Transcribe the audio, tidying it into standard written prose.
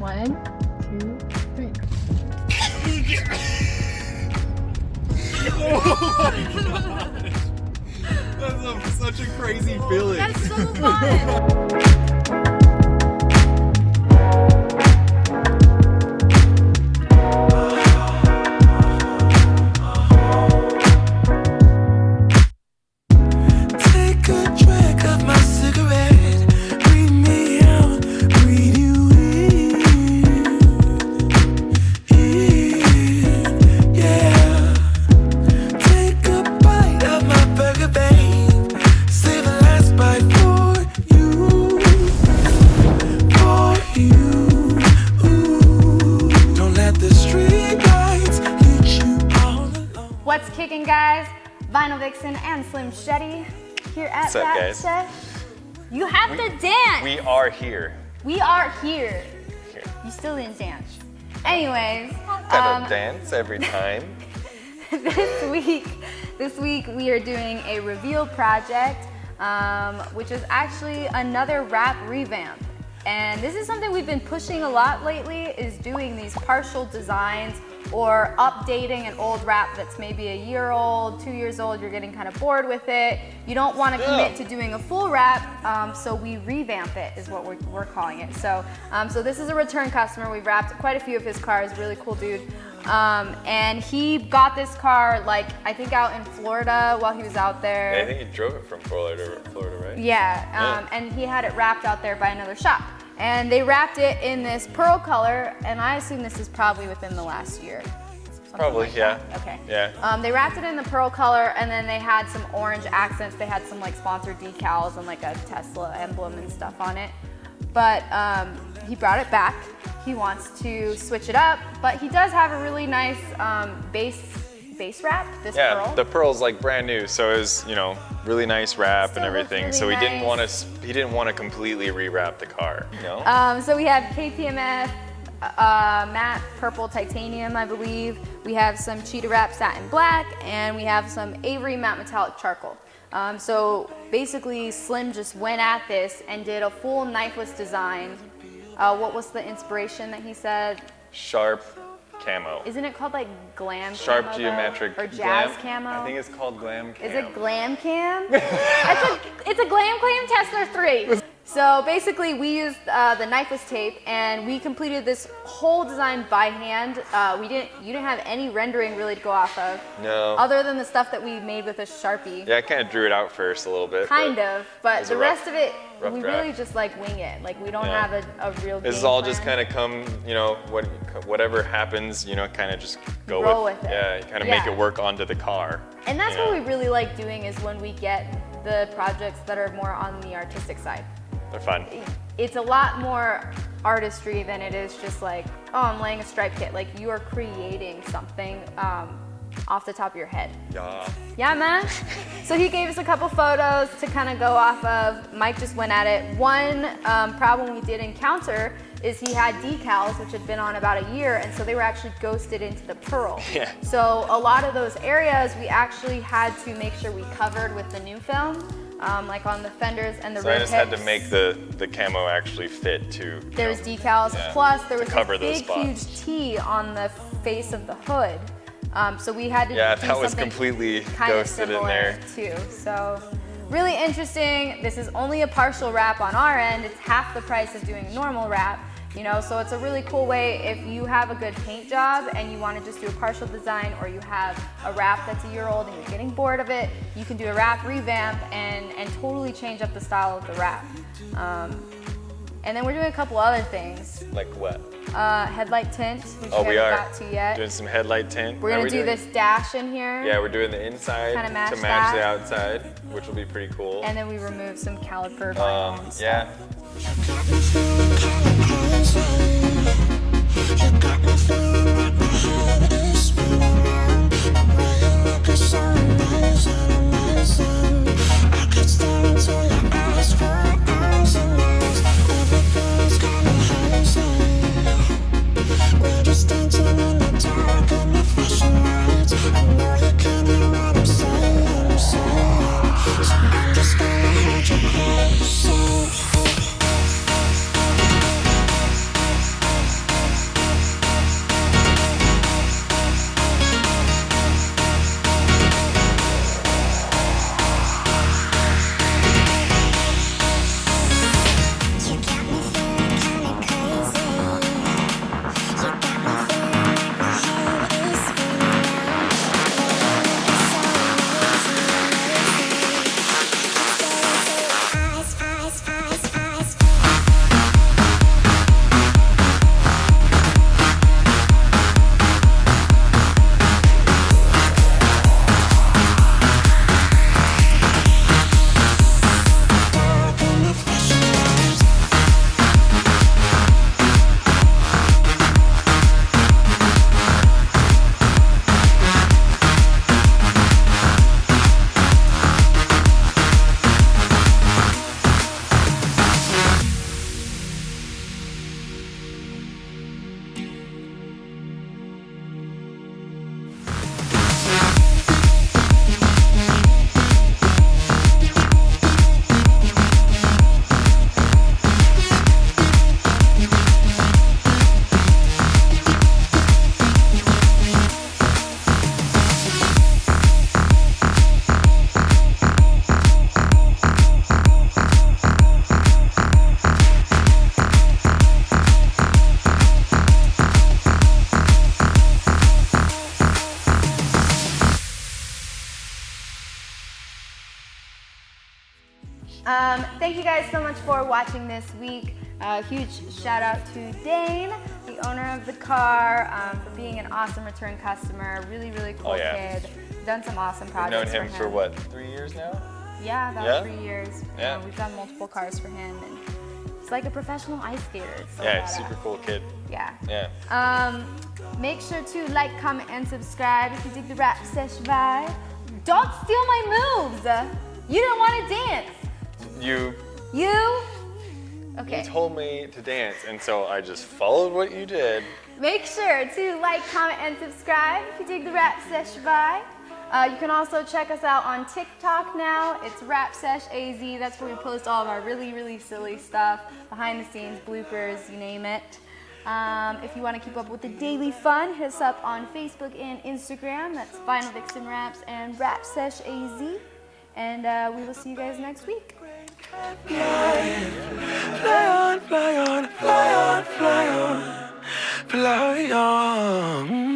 1, 2, 3. Oh my gosh. That's such a crazy feeling. That's so fun. What's kicking, guys? Vinyl Vixen and Slim Shetty here at What's up, that guys? Sesh. You have to dance. We are here. We are here. You still didn't dance. Anyways, Gotta dance every time. this week we are doing a reveal project, which is actually another wrap revamp. And this is something we've been pushing a lot lately, is doing these partial designs or updating an old wrap that's maybe a year old, 2 years old, you're getting kind of bored with it. You don't want to commit to doing a full wrap, so we revamp it is what we're calling it. So this is a return customer. We've wrapped quite a few of his cars, really cool dude. And he got this car, like, I think out in Florida while he was out there. I think he drove it from Florida, right? Yeah, and he had it wrapped out there by another shop. And they wrapped it in this pearl color, and I assume this is probably within the last year. Probably, like yeah. That. Okay. Yeah. They wrapped it in the pearl color, and then they had some orange accents. They had some like sponsored decals and like a Tesla emblem and stuff on it. But he brought it back. He wants to switch it up, but he does have a really nice base wrap. This pearl. Yeah, the pearl's like brand new, so it was, really nice wrap and everything. Really so he didn't nice. want to completely rewrap the car, you know? So we have KPMF, matte purple titanium, I believe. We have some cheetah wrap satin black, and we have some Avery matte metallic charcoal. So basically Slim just went at this and did a full knifeless design. What was the inspiration that he said? Sharp camo. Isn't it called like Glam Sharp camo, geometric though? Or Jazz glam? camo? I think it's called Glam cam. Is it Glam Cam? It's a Glam Cam Tesla 3. So basically we used the knifeless tape, and we completed this whole design by hand. You didn't have any rendering really to go off of. No. Other than the stuff that we made with a Sharpie. Yeah, I kind of drew it out first a little bit. But the rest of it, we draft. really just like wing it. Like we don't have a real This game is all plan. just kind of come, whatever happens, kind of just Roll with it. Yeah, kind of make it work onto the car. And that's what we really like doing, is when we get the projects that are more on the artistic side. They're fun. It's a lot more artistry than it is just like, oh, I'm laying a stripe kit. Like, you are creating something off the top of your head. Yeah. Yeah, man. So he gave us a couple photos to kind of go off of. Mike just went at it. One problem we did encounter is he had decals which had been on about a year, and so they were actually ghosted into the pearl. Yeah. So a lot of those areas we actually had to make sure we covered with the new film. Like on the fenders and the So rib I just had to hips. make the camo actually fit to. There's decals, plus there was cover this those big, spots. huge T on the face of the hood. So we had to do that was something completely kind of ghosted in similar there. too. So really interesting. This is only a partial wrap on our end. It's half the price of doing a normal wrap. So it's a really cool way if you have a good paint job and you want to just do a partial design, or you have a wrap that's a year old and you're getting bored of it, you can do a wrap revamp and totally change up the style of the wrap. And then we're doing a couple other things. Like what? Headlight tint, which Oh, we we haven't are got to yet. doing some headlight tint. We're How gonna we do doing? this dash in here. Yeah, we're doing the inside Kinda match to match that. the outside, which will be pretty cool. And then we remove some caliper vinyl and stuff. Yeah. thank you guys so much for watching this week. Huge shout out to Dane, the owner of the car, for being an awesome return customer. Really, really cool kid. Done some awesome projects. We've known him for what, 3 years now? Yeah, about 3 years. Yeah. We've done multiple cars for him, and he's like a professional ice skater. It's so Yeah, badass. super cool kid. Yeah. Yeah. Make sure to like, comment, and subscribe if you dig the Rap Sesh vibe. Don't steal my moves. You didn't want to dance. You Okay. told me to dance, and so I just followed what you did. Make sure to like, comment, and subscribe if you dig the Rap Sesh vibe. You can also check us out on TikTok now. It's Rap Sesh AZ. That's where we post all of our really, really silly stuff, behind the scenes, bloopers, you name it. If you want to keep up with the daily fun, hit us up on Facebook and Instagram. That's Final Vixen Raps and Rap Sesh AZ. And we will see you guys next week. Fly on, fly on, fly on, fly on, fly on.